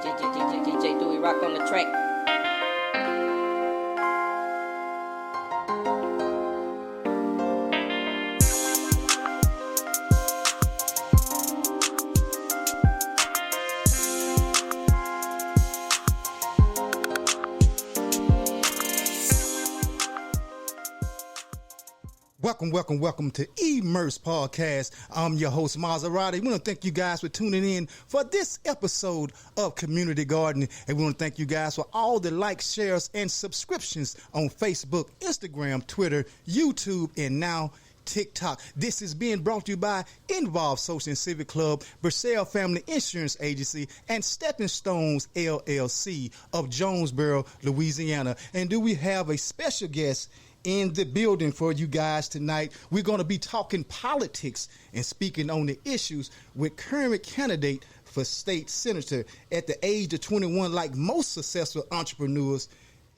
DJ Dewey Rock on the track. Welcome to Immerse Podcast. I'm your host, Maserati. We want to thank you guys for tuning in for this episode of Community Gardening. And we want to thank you guys for all the likes, shares, and subscriptions on Facebook, Instagram, Twitter, YouTube, and now TikTok. This is being brought to you by Involved Social and Civic Club, Bursell Family Insurance Agency, and Stepping Stones LLC of Jonesboro, Louisiana. And do we have a special guest in the building for you guys tonight? We're going to be talking politics and speaking on the issues with current candidate for state senator. At the age of 21, like most successful entrepreneurs,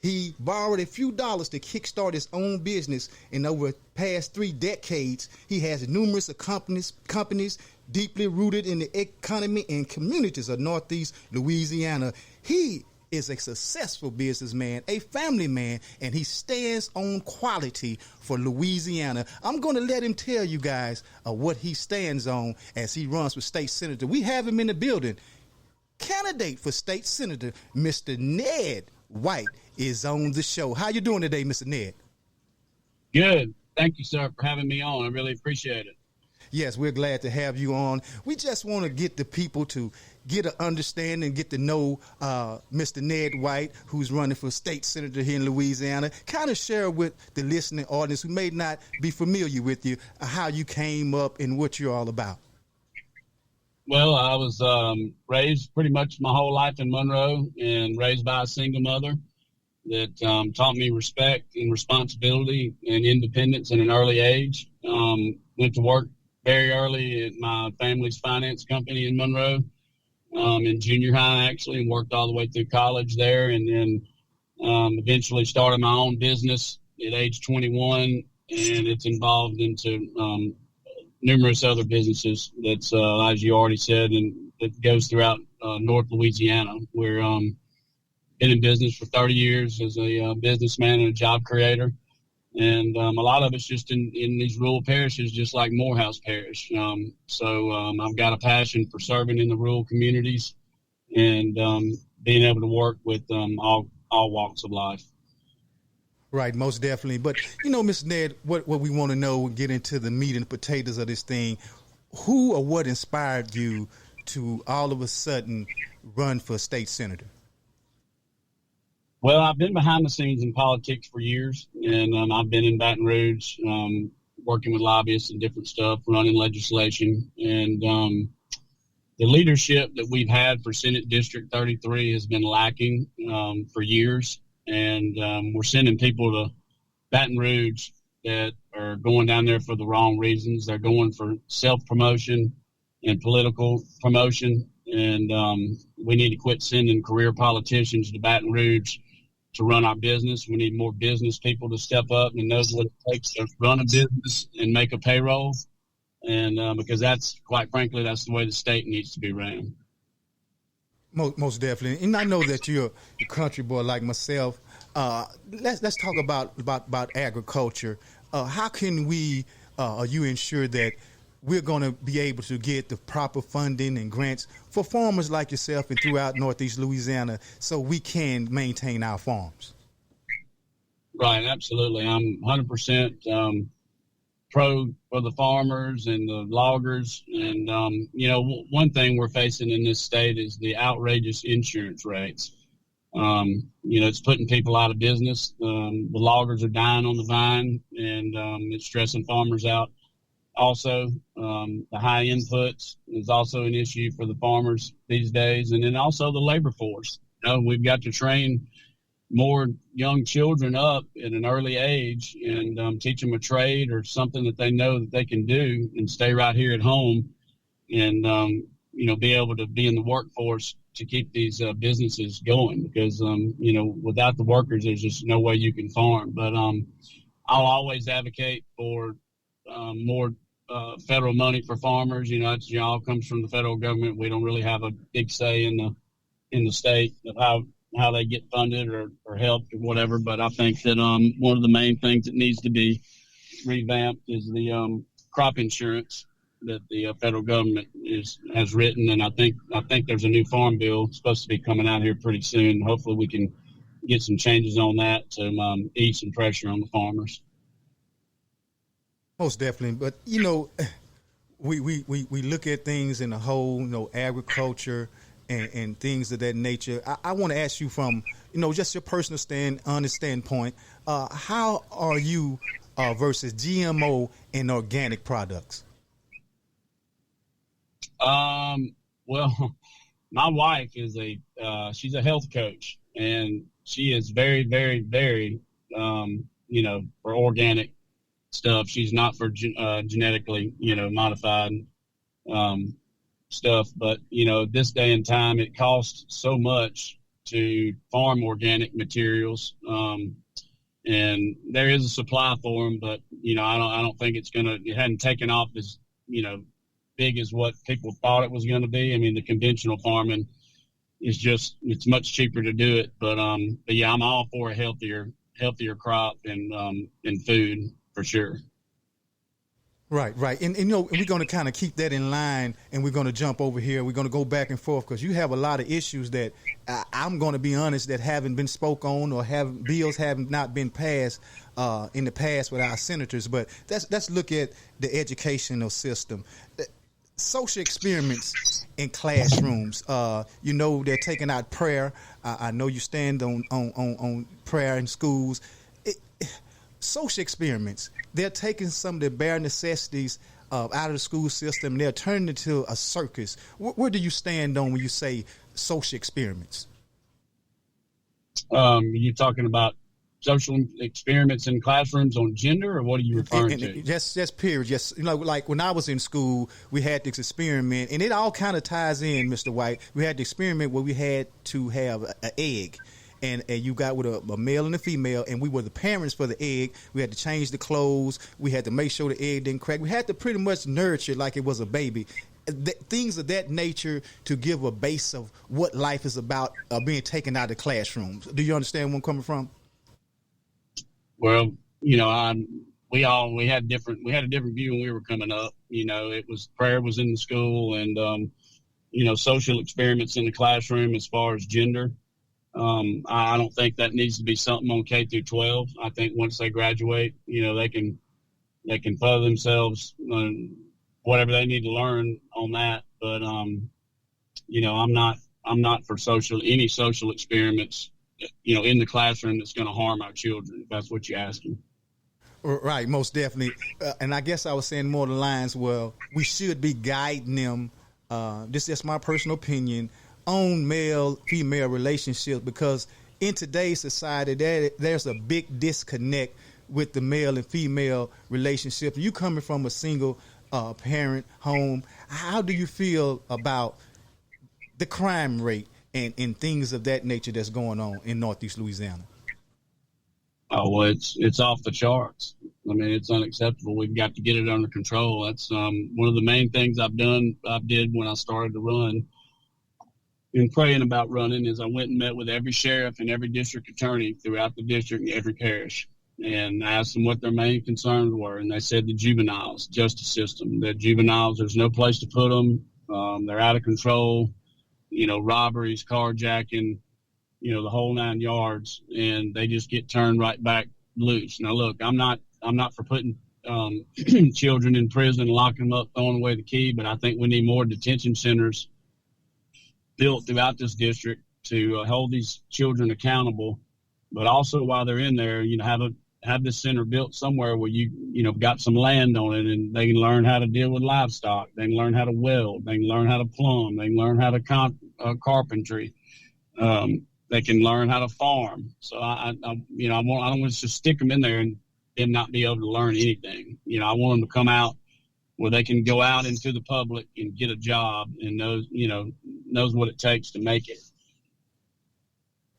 he borrowed a few dollars to kickstart his own business. And over the past 3 decades, he has numerous companies deeply rooted in the economy and communities of Northeast Louisiana. He is a successful businessman, a family man, and he stands on quality for Louisiana. I'm going to let him tell you guys what he stands on as he runs for state senator. We have him in the building. Candidate for state senator, Mr. Ned White, is on the show. How you doing today, Mr. Ned? Good. Thank you, sir, for having me on. I really appreciate it. Yes, we're glad to have you on. We just want to get the people to get an understanding, get to know Mr. Ned White, who's running for state senator here in Louisiana. Kind of share with the listening audience who may not be familiar with you how you came up and what you're all about. Well, I was raised pretty much my whole life in Monroe and raised by a single mother that taught me respect and responsibility and independence at an early age. Went to work very early at my family's finance company in Monroe, in junior high actually, and worked all the way through college there, and then eventually started my own business at age 21, and it's involved into numerous other businesses that's, as you already said, and that goes throughout North Louisiana. We're been in business for 30 years as a businessman and a job creator. And a lot of it's just in these rural parishes, just like Morehouse Parish. So I've got a passion for serving in the rural communities and being able to work with all walks of life. Right, most definitely. But, you know, Mr. Ned, what we want to know, get into the meat and potatoes of this thing, who or what inspired you to all of a sudden run for state senator? Well, I've been behind the scenes in politics for years, and I've been in Baton Rouge, working with lobbyists and different stuff, running legislation. And the leadership that we've had for Senate District 33 has been lacking for years. And we're sending people to Baton Rouge that are going down there for the wrong reasons. They're going for self-promotion and political promotion. And we need to quit sending career politicians to Baton Rouge to run our business. We need more business people to step up and knows what it takes to run a business and make a payroll. And because that's, quite frankly, that's the way the state needs to be ran. Most definitely. And I know that you're a country boy like myself. Let's talk about agriculture. How can we, you ensure that we're going to be able to get the proper funding and grants for farmers like yourself and throughout Northeast Louisiana so we can maintain our farms? Right, absolutely. I'm 100% pro for the farmers and the loggers. And, one thing we're facing in this state is the outrageous insurance rates. It's putting people out of business. The loggers are dying on the vine, and it's stressing farmers out. Also, the high inputs is also an issue for the farmers these days. And then also the labor force. We've got to train more young children up at an early age and teach them a trade or something that they know that they can do and stay right here at home and, be able to be in the workforce to keep these businesses going because, without the workers, there's just no way you can farm. But I'll always advocate for more federal money for farmers. It all comes from the federal government. We don't really have a big say in in the state of how they get funded or helped or whatever. But I think that one of the main things that needs to be revamped is the crop insurance that the federal government has written, and I think there's a new farm bill supposed to be coming out here pretty soon. Hopefully, we can get some changes on that to ease some pressure on the farmers. Most definitely, but we look at things in a whole, agriculture and things of that nature. I want to ask you from just your personal honest standpoint, how are you versus GMO and organic products? Well, my wife is she's a health coach, and she is very, very, very, for organic stuff. She's not for genetically, modified stuff. But, this day and time, it costs so much to farm organic materials. And there is a supply for them, but, I don't think it hadn't taken off as, big as what people thought it was going to be. I mean, the conventional farming it's much cheaper to do it. But yeah, I'm all for a healthier crop and food for sure. Right. And we're going to kind of keep that in line, and we're going to jump over here. We're going to go back and forth because you have a lot of issues that I'm going to be honest that haven't been spoke on or bills have not been passed in the past with our senators. But let's look at the educational system. Social experiments in classrooms. They're taking out prayer. I know you stand on prayer in schools. Social experiments. They're taking some of the bare necessities out of the school system. They're turning it into a circus. Where do you stand on when you say social experiments? You're talking about social experiments in classrooms on gender, or what are you referring to? Just period. Just like when I was in school, we had this experiment, and it all kind of ties in, Mr. White. We had the experiment where we had to have an egg. And you got with a male and a female, and we were the parents for the egg. We had to change the clothes. We had to make sure the egg didn't crack. We had to pretty much nurture it like it was a baby. Things of that nature to give a base of what life is about being taken out of classrooms. Do you understand where I'm coming from? Well, we had a different view when we were coming up. It was prayer was in the school, and social experiments in the classroom as far as gender. I don't think that needs to be something on K through 12. I think once they graduate, they can further themselves on whatever they need to learn on that. But I'm not for any social experiments, in the classroom that's going to harm our children. If that's what you're asking. Right, most definitely. And I guess I was saying more the lines. Well, we should be guiding them. This is just my personal opinion. On male-female relationships, because in today's society there's a big disconnect with the male and female relationship. You coming from a single parent home, how do you feel about the crime rate and things of that nature that's going on in Northeast Louisiana? Oh, well, it's off the charts. I mean, it's unacceptable. We've got to get it under control. That's one of the main things I did when I started to run. And praying about running is I went and met with every sheriff and every district attorney throughout the district and every parish, and asked them what their main concerns were. And they said the juveniles, justice system, that juveniles, there's no place to put them. They're out of control, robberies, carjacking, the whole 9 yards, and they just get turned right back loose. Now, look, I'm not for putting children in prison, locking them up, throwing away the key, but I think we need more detention centers built throughout this district to hold these children accountable, but also while they're in there, have this center built somewhere where you got some land on it, and they can learn how to deal with livestock. They can learn how to weld. They can learn how to plumb. They can learn how to carpentry. They can learn how to farm. So I don't want to just stick them in there and them not be able to learn anything. I want them to come out where they can go out into the public and get a job and knows what it takes to make it.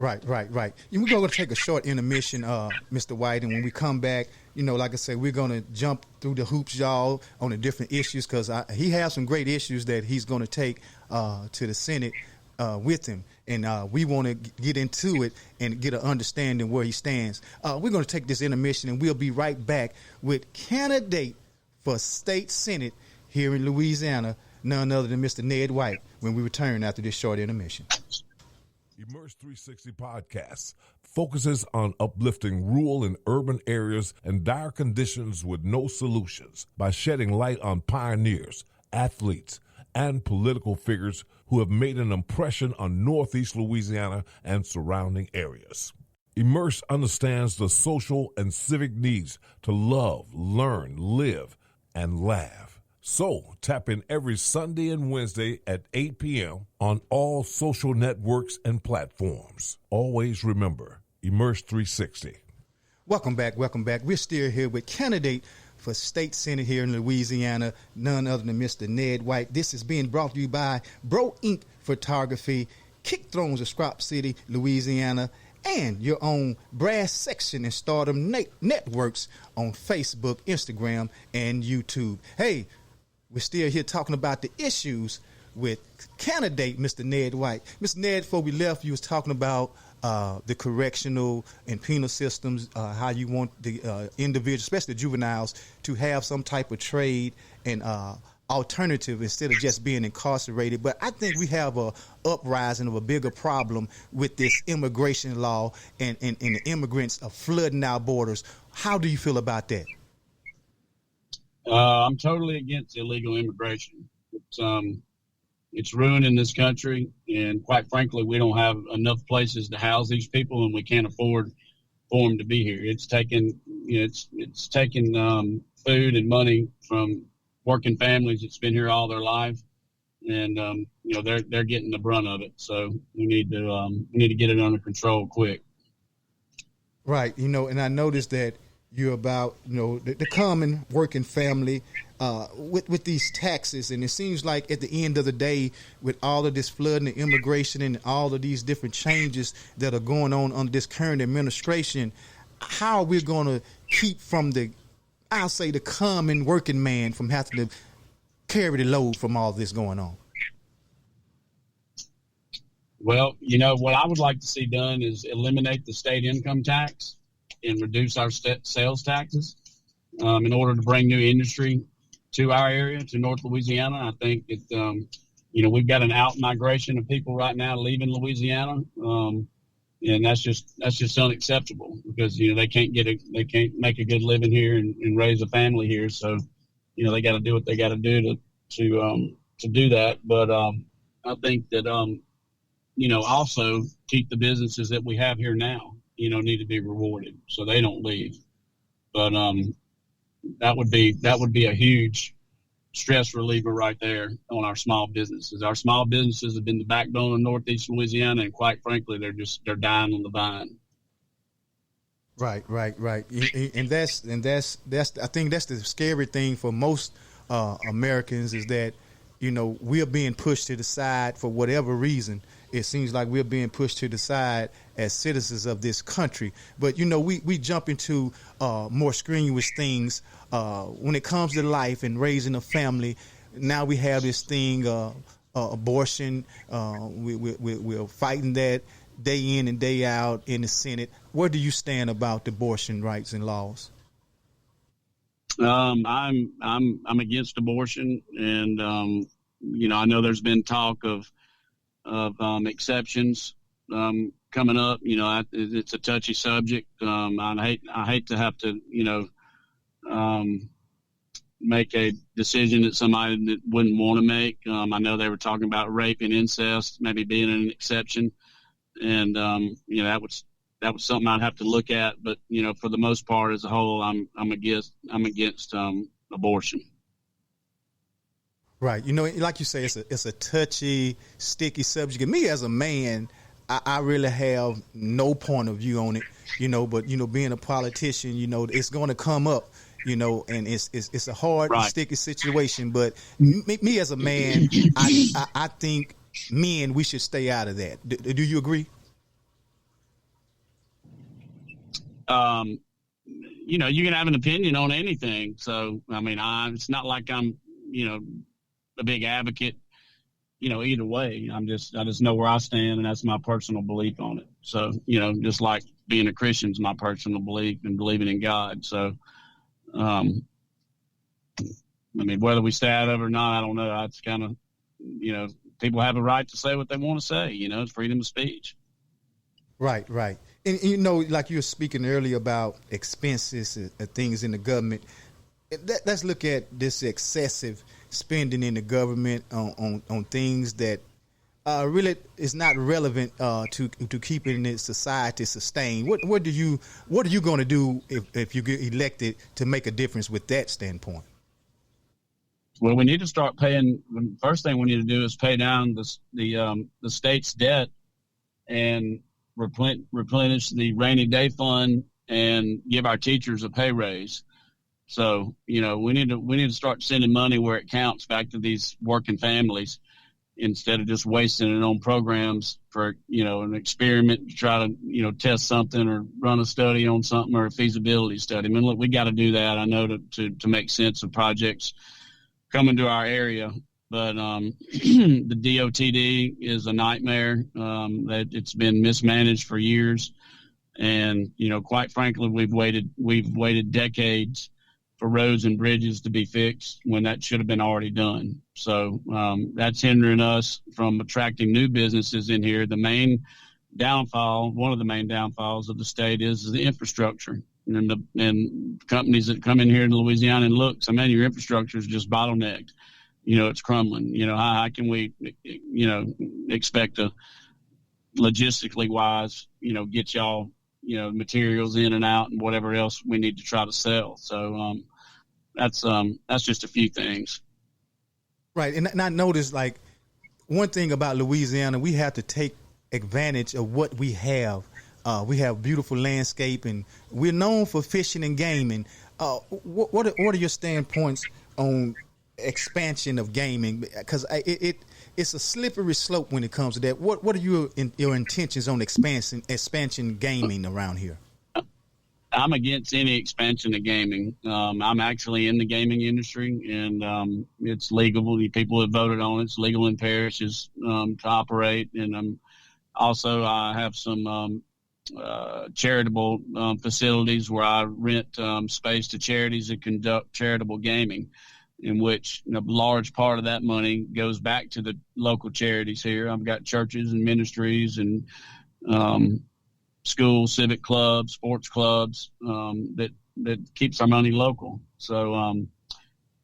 Right. We're going to take a short intermission, Mr. White, and when we come back, like I said, we're going to jump through the hoops, y'all, on the different issues, because he has some great issues that he's going to take to the Senate with him, and we want to get into it and get an understanding where he stands. We're going to take this intermission, and we'll be right back with candidate for state senate here in Louisiana, none other than Mr. Ned White, when we return after this short intermission. Immerse 360 Podcasts focuses on uplifting rural and urban areas and dire conditions with no solutions by shedding light on pioneers, athletes, and political figures who have made an impression on Northeast Louisiana and surrounding areas. Immerse understands the social and civic needs to love, learn, live, and laugh. So, tap in every Sunday and Wednesday at 8 p.m. on all social networks and platforms. Always remember, Immerse 360. Welcome back. We're still here with candidate for state senate here in Louisiana, none other than Mr. Ned White. This is being brought to you by Bro Inc. Photography, Kick Thrones of Scrap City, Louisiana, and your own Brass Section and Stardom Networks on Facebook, Instagram, and YouTube. Hey, we're still here talking about the issues with candidate Mr. Ned White. Mr. Ned, before we left, you was talking about the correctional and penal systems, how you want the individuals, especially the juveniles, to have some type of trade and alternative instead of just being incarcerated. But I think we have a uprising of a bigger problem with this immigration law and the immigrants are flooding our borders. How do you feel about that? I'm totally against illegal immigration. It's ruining this country, and quite frankly, we don't have enough places to house these people, and we can't afford for them to be here. It's taking, it's taking food and money from working families that's been here all their life, and they're getting the brunt of it. So we need to get it under control quick. Right, and I noticed that you're about, the common working family with these taxes. And it seems like at the end of the day, with all of this flooding and immigration and all of these different changes that are going on under this current administration, how are we going to keep from the common working man from having to carry the load from all this going on? Well, what I would like to see done is eliminate the state income tax and reduce our sales taxes in order to bring new industry to our area, to North Louisiana. I think that, we've got an out migration of people right now leaving Louisiana. And that's just unacceptable because, they can't make a good living here and raise a family here. So, they got to do what they got to do to do that. But I think that, also keep the businesses that we have here now, need to be rewarded so they don't leave. But that would be a huge stress reliever right there on our small businesses. Our small businesses have been the backbone of Northeast Louisiana, and quite frankly, they're dying on the vine. Right. And that's I think that's the scary thing for most Americans is that, we're being pushed to the side for whatever reason. It seems like we're being pushed to the side as citizens of this country. But, we jump into more strenuous things when it comes to life and raising a family. Now we have this thing, abortion. We're fighting that day in and day out in the Senate. Where do you stand about abortion rights and laws? I'm against abortion, and I know there's been talk of exceptions coming up. It's a touchy subject. I hate to have to make a decision that somebody that wouldn't want to make. I know they were talking about rape and incest maybe being an exception, and that was something I'd have to look at. But for the most part, as a whole, I'm against abortion. Right. Like you say, it's a touchy, sticky subject. And me as a man, I really have no point of view on it, but being a politician, it's going to come up, and it's a hard, right, sticky situation. But me as a man, I think men, we should stay out of that. Do you agree? You can have an opinion on anything. So, it's not like I'm, a big advocate, either way. I just know where I stand, and that's my personal belief on it. So, just like being a Christian is my personal belief and believing in God. So, whether we stay out of it or not, I don't know. That's kind of, people have a right to say what they want to say. It's freedom of speech. Right. And like you were speaking earlier about expenses and things in the government. Let's look at this excessive spending in the government on things that really is not relevant to keeping the society sustained. What are you going to do if you get elected to make a difference with that standpoint? Well, we need to start paying. The first thing we need to do is pay down the state's debt and replenish the rainy day fund and give our teachers a pay raise. So, we need to start sending money where it counts back to these working families instead of just wasting it on programs for, an experiment to try to, test something or run a study on something or a feasibility study. Look, we got to do that. I know to make sense of projects coming to our area. But the DOTD is a nightmare. That it's been mismanaged for years. And, quite frankly, we've waited decades for roads and bridges to be fixed when that should have been already done. So that's hindering us from attracting new businesses in here. One of the main downfalls of the state is the infrastructure. And companies that come in here to Louisiana and look, your infrastructure is just bottlenecked. It's crumbling. How can we, expect to logistically wise, get y'all, materials in and out and whatever else we need to try to sell. So that's just a few things. Right. And I noticed, like, one thing about Louisiana, we have to take advantage of what we have. We have beautiful landscape, and we're known for fishing and gaming. What are your standpoints on expansion of gaming? Because it's a slippery slope when it comes to that. What are your intentions on expansion gaming around here? I'm against any expansion of gaming. I'm actually in the gaming industry, and it's legal. The people that voted on it's legal in parishes to operate. And I have some charitable facilities where I rent space to charities that conduct charitable gaming, in which a large part of that money goes back to the local charities here. I've got churches and ministries and schools, civic clubs, sports clubs that keeps our money local. So,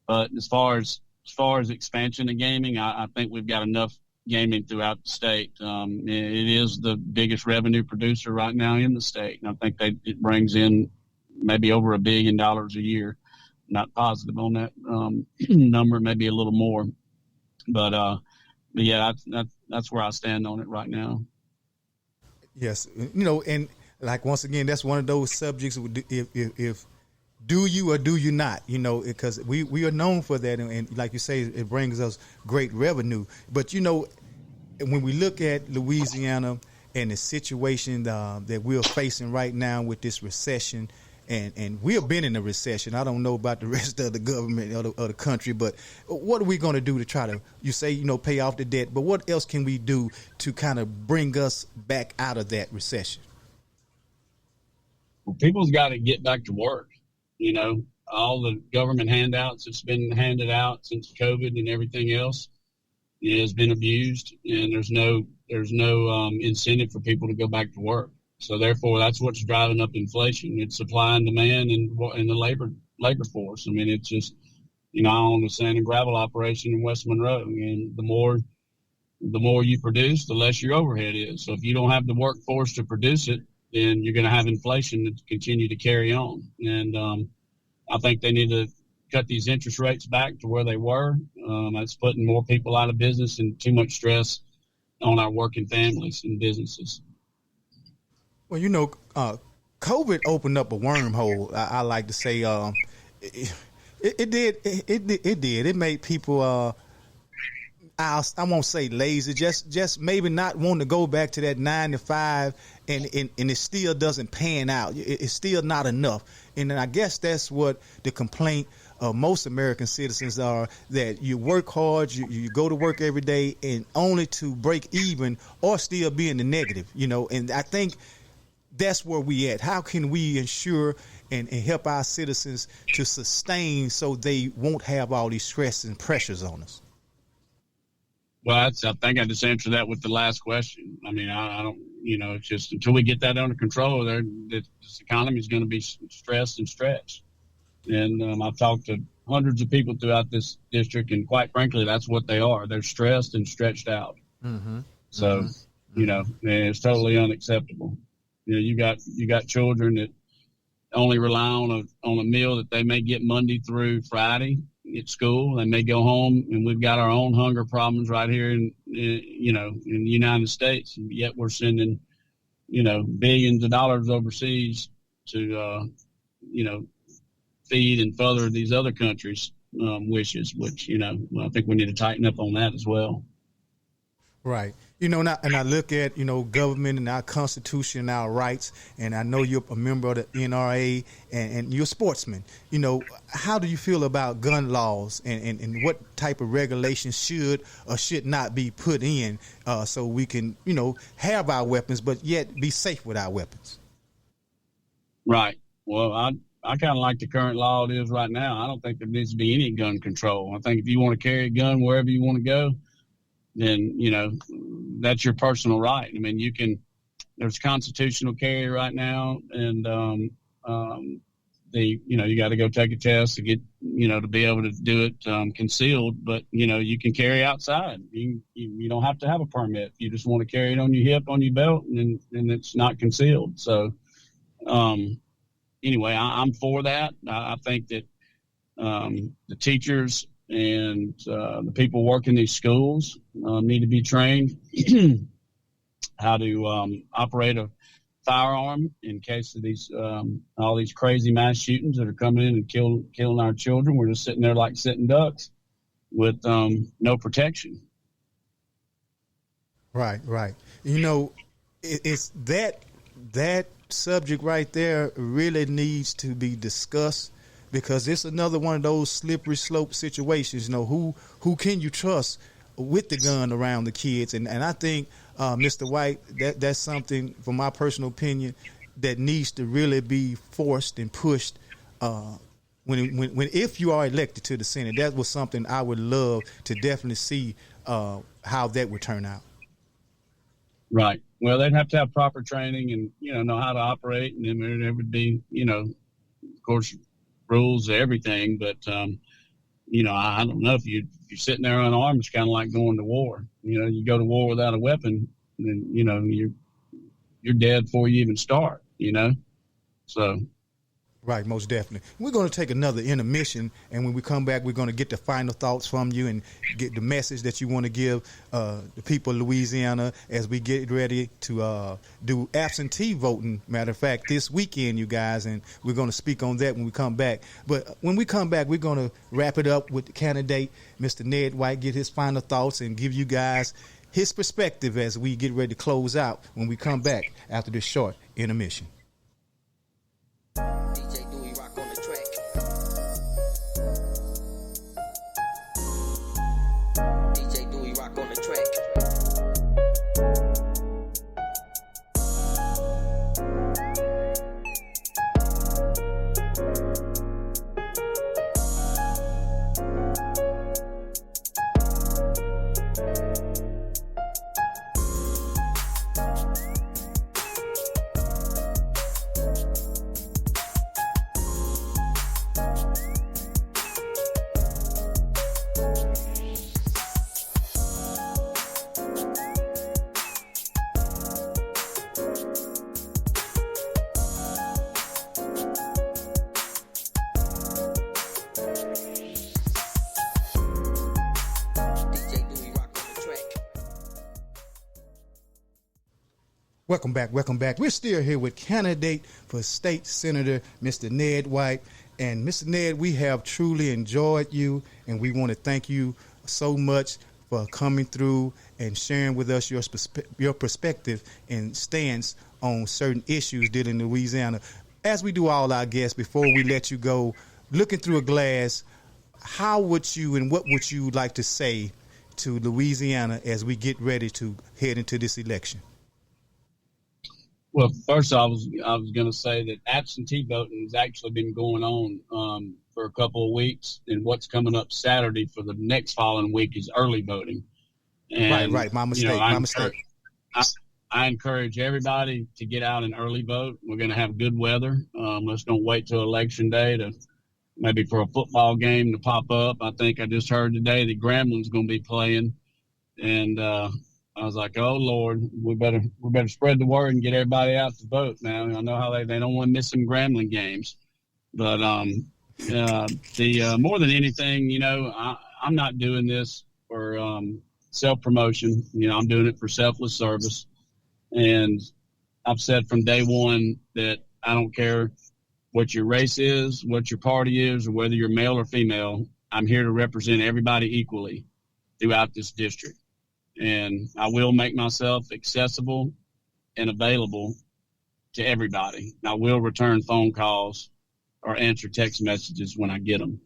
but as far as expansion of gaming, I think we've got enough gaming throughout the state. It is the biggest revenue producer right now in the state, and I think it brings in maybe over $1 billion a year. Not positive on that number, maybe a little more, but yeah, that's where I stand on it right now. Yes, and like, once again, that's one of those subjects. If do you or do you not? Because we are known for that, and like you say, it brings us great revenue. But when we look at Louisiana and the situation that we're facing right now with this recession. And we have been in a recession. I don't know about the rest of the government or the country, but what are we going to do to try to, pay off the debt? But what else can we do to kind of bring us back out of that recession? Well, people's got to get back to work. All the government handouts that's been handed out since COVID and everything else has been abused, and there's no incentive for people to go back to work. So therefore, that's what's driving up inflation. It's supply and demand and the labor force. It's just, I own a sand and gravel operation in West Monroe, and the more you produce, the less your overhead is. So if you don't have the workforce to produce it, then you're going to have inflation that continue to carry on. And I think they need to cut these interest rates back to where they were. That's putting more people out of business and too much stress on our working families and businesses. Well, COVID opened up a wormhole. I like to say it did. It made people. I won't say lazy. Just maybe not want to go back to that 9 to 5, and it still doesn't pan out. It's still not enough. And I guess that's what the complaint most American citizens are, that you work hard, you go to work every day, and only to break even or still be in the negative, and I think that's where we at. How can we ensure and help our citizens to sustain so they won't have all these stresses and pressures on us? Well, I think I just answered that with the last question. I mean, I don't, it's just until we get that under control, this economy is going to be stressed and stretched. And I've talked to hundreds of people throughout this district, and quite frankly, that's what they are. They're stressed and stretched out. Mm-hmm. So, it's totally unacceptable. You got children that only rely on a meal that they may get Monday through Friday at school. They may go home, and we've got our own hunger problems right here in the United States, and yet we're sending billions of dollars overseas to feed and further these other countries' wishes, which I think we need to tighten up on that as well. Right. And I look at, government and our Constitution and our rights, and I know you're a member of the NRA and you're a sportsman. How do you feel about gun laws and what type of regulations should or should not be put in so we can, have our weapons, but yet be safe with our weapons? Right. Well, I kind of like the current law it is right now. I don't think there needs to be any gun control. I think if you want to carry a gun wherever you want to go, then, that's your personal right. I mean, there's constitutional carry right now, and you got to go take a test to get, to be able to do it concealed, but, you can carry outside. You don't have to have a permit. You just want to carry it on your hip, on your belt, and it's not concealed. So, anyway, I'm for that. I think that the teachers and the people working these schools need to be trained how to operate a firearm in case of these all these crazy mass shootings that are coming in and killing our children. We're just sitting there like sitting ducks with no protection. Right. It's that subject right there really needs to be discussed, because it's another one of those slippery slope situations. Who can you trust with the gun around the kids? And I think, Mr. White, that's something, from my personal opinion, that needs to really be forced and pushed. If you are elected to the Senate, that was something I would love to definitely see how that would turn out. Right. Well, they'd have to have proper training and know how to operate, and then there would be of course, rules to everything, but I don't know, if you're sitting there unarmed, it's kind of like going to war. You go to war without a weapon, and you're dead before you even start. So. Right, most definitely. We're going to take another intermission, and when we come back, we're going to get the final thoughts from you and get the message that you want to give the people of Louisiana as we get ready to do absentee voting. Matter of fact, this weekend, you guys, and we're going to speak on that when we come back. But when we come back, we're going to wrap it up with the candidate, Mr. Ned White, get his final thoughts and give you guys his perspective as we get ready to close out when we come back after this short intermission. DJ Dewey rock on the track. DJ Dewey rock on the track. Welcome back. We're still here with candidate for state senator, Mr. Ned White. And Mr. Ned, we have truly enjoyed you, and we want to thank you so much for coming through and sharing with us your perspective and stance on certain issues dealing in Louisiana. As we do all our guests, before we let you go, looking through a glass, how would you and what would you like to say to Louisiana as we get ready to head into this election? Well, first I was going to say that absentee voting has actually been going on for a couple of weeks, and what's coming up Saturday for the next following week is early voting. And, right. My mistake. I encourage everybody to get out and early vote. We're going to have good weather. Let's don't wait till election day to maybe for a football game to pop up. I think I just heard today that Gramblin's going to be playing, and I was like, oh Lord, we better spread the word and get everybody out to vote now. I know how they don't want to miss some Grambling games, but more than anything, I'm not doing this for self-promotion. I'm doing it for selfless service. And I've said from day one that I don't care what your race is, what your party is, or whether you're male or female. I'm here to represent everybody equally throughout this district. And I will make myself accessible and available to everybody. I will return phone calls or answer text messages when I get them.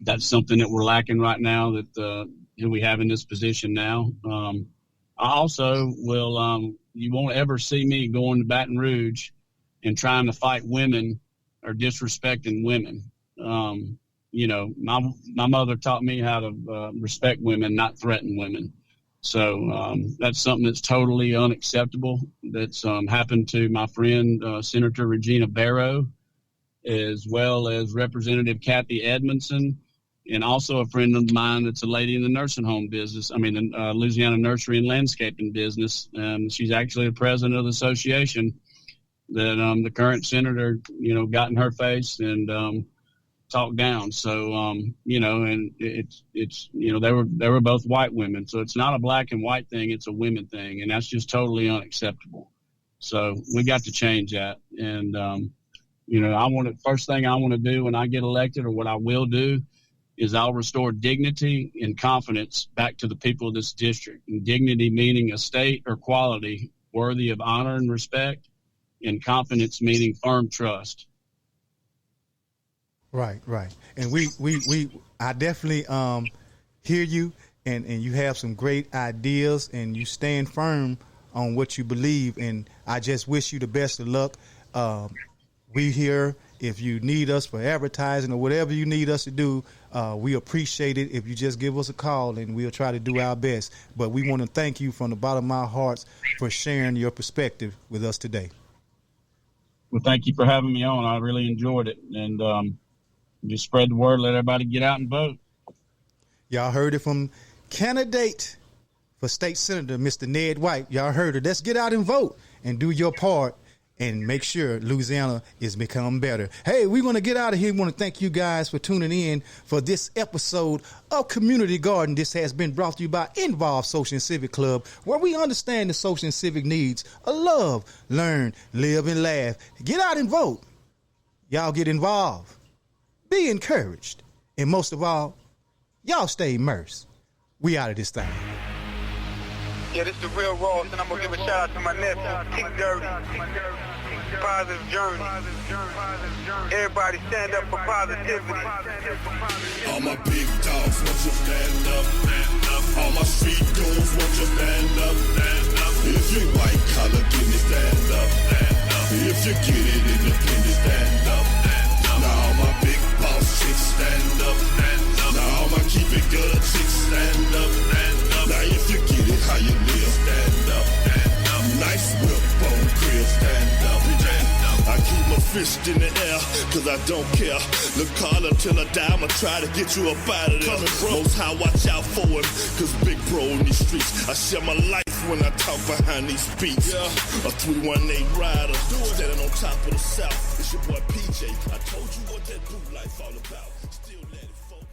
That's something that we're lacking right now that who we have in this position now. I also will, you won't ever see me going to Baton Rouge and trying to fight women or disrespecting women. My mother taught me how to respect women, not threaten women. So that's something that's totally unacceptable. That's happened to my friend, Senator Regina Barrow, as well as Representative Kathy Edmondson, and also a friend of mine that's a lady in the nursing home business. The Louisiana Nursery and Landscaping business. She's actually the president of the association that the current senator, got in her face and talked down. So, and it's they were both white women. So it's not a black and white thing. It's a women thing. And that's just totally unacceptable. So we got to change that. And, first thing I want to do when I get elected, or what I will do, is I'll restore dignity and confidence back to the people of this district. And dignity meaning a state or quality worthy of honor and respect, and confidence meaning firm trust. Right. And I definitely hear you, and you have some great ideas, and you stand firm on what you believe. And I just wish you the best of luck. We here, if you need us for advertising or whatever you need us to do, we appreciate it if you just give us a call, and we'll try to do our best. But we want to thank you from the bottom of our hearts for sharing your perspective with us today. Well, thank you for having me on. I really enjoyed it. And just spread the word, let everybody get out and vote. Y'all heard it from candidate for state senator, Mr. Ned White. Y'all heard it. Let's get out and vote and do your part and make sure Louisiana is becoming better. Hey, we want to get out of here. We want to thank you guys for tuning in for this episode of Community Garden. This has been brought to you by Involved Social and Civic Club, where we understand the social and civic needs of love, learn, live, and laugh. Get out and vote. Y'all get involved. Be encouraged. And most of all, y'all stay immersed. We out of this thing. Yeah, this is the real Ross, and I'm gonna give a shout out to my nephew, Kick Dirty. Positive journey. Everybody stand up for positivity. All my big dogs want you stand up. All my street goons want you stand up. If you white collar, give me stand up. If you get it independent, stand up. Now all my big boss chicks stand up. Now all my keep it good chicks stand up. Now if you get it how you live, stand up. Nice whip on crib, stand up. I keep my fist in the air, cause I don't care. Look Carla till I die, I'ma try to get you up out of there. Most high, watch out for him, cause big bro in these streets. I share my life when I talk behind these beats. A 318 rider, standing on top of the South. It's your boy PJ, I told you what that do life all about. Still let it focus.